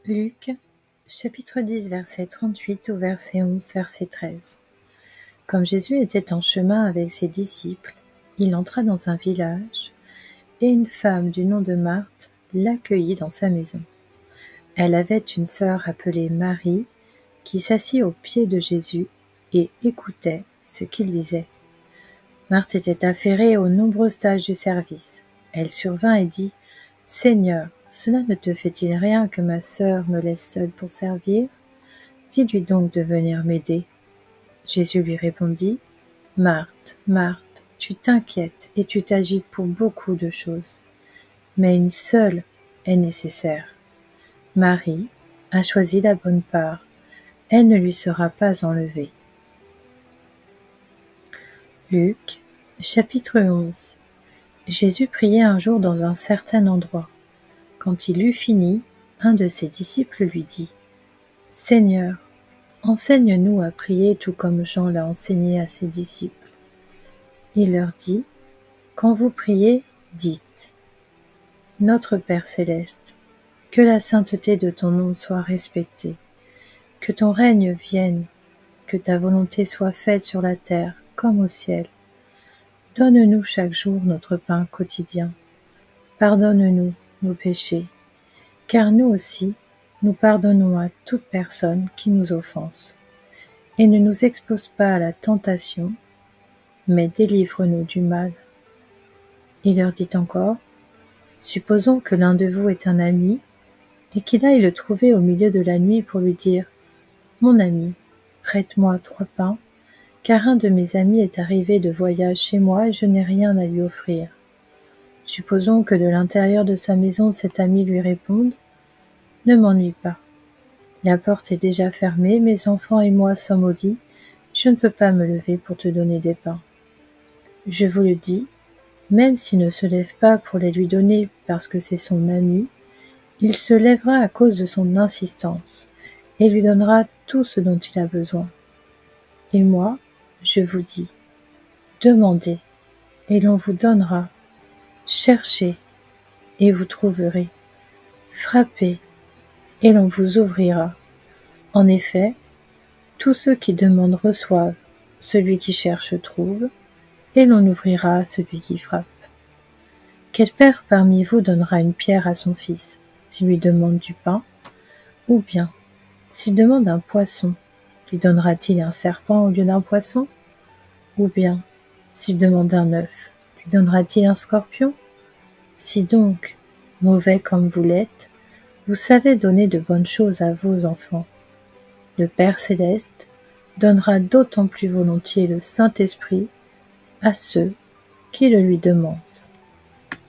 Luc, chapitre 10, verset 38 au verset 11, verset 13. Comme Jésus était en chemin avec ses disciples, il entra dans un village, et une femme du nom de Marthe l'accueillit dans sa maison. Elle avait une sœur appelée Marie, qui s'assit aux pieds de Jésus et écoutait ce qu'il disait. Marthe était affairée aux nombreuses tâches du service. Elle survint et dit : « Seigneur, cela ne te fait-il rien que ma sœur me laisse seule pour servir ? Dis-lui donc de venir m'aider. » Jésus lui répondit : « Marthe, Marthe, tu t'inquiètes et tu t'agites pour beaucoup de choses, mais une seule est nécessaire. Marie a choisi la bonne part, elle ne lui sera pas enlevée. » Luc, chapitre 11. Jésus priait un jour dans un certain endroit. Quand il eut fini, un de ses disciples lui dit : « Seigneur, enseigne-nous à prier tout comme Jean l'a enseigné à ses disciples. » Il leur dit : « Quand vous priez, dites : Notre Père céleste, que la sainteté de ton nom soit respectée, que ton règne vienne, que ta volonté soit faite sur la terre comme au ciel. Donne-nous chaque jour notre pain quotidien. Pardonne-nous nos péchés, car nous aussi, nous pardonnons à toute personne qui nous offense. Et ne nous expose pas à la tentation, mais délivre-nous du mal. » Il leur dit encore : « Supposons que l'un de vous est un ami, et qu'il aille le trouver au milieu de la nuit pour lui dire : Mon ami, prête-moi 3 pains, car un de mes amis est arrivé de voyage chez moi et je n'ai rien à lui offrir. Supposons que de l'intérieur de sa maison cet ami lui réponde : Ne m'ennuie pas. La porte est déjà fermée, mes enfants et moi sommes au lit, je ne peux pas me lever pour te donner des pains. Je vous le dis, même s'il ne se lève pas pour les lui donner parce que c'est son ami, il se lèvera à cause de son insistance et lui donnera tout ce dont il a besoin. Et moi, je vous dis, demandez et l'on vous donnera, cherchez et vous trouverez, frappez et l'on vous ouvrira. En effet, tous ceux qui demandent reçoivent, celui qui cherche trouve, et l'on ouvrira à celui qui frappe. Quel père parmi vous donnera une pierre à son fils, s'il lui demande du pain ? Ou bien, s'il demande un poisson, lui donnera-t-il un serpent au lieu d'un poisson ? Ou bien, s'il demande un œuf, lui donnera-t-il un scorpion ? Si donc, mauvais comme vous l'êtes, vous savez donner de bonnes choses à vos enfants, le Père céleste donnera d'autant plus volontiers le Saint-Esprit à ceux qui le lui demandent.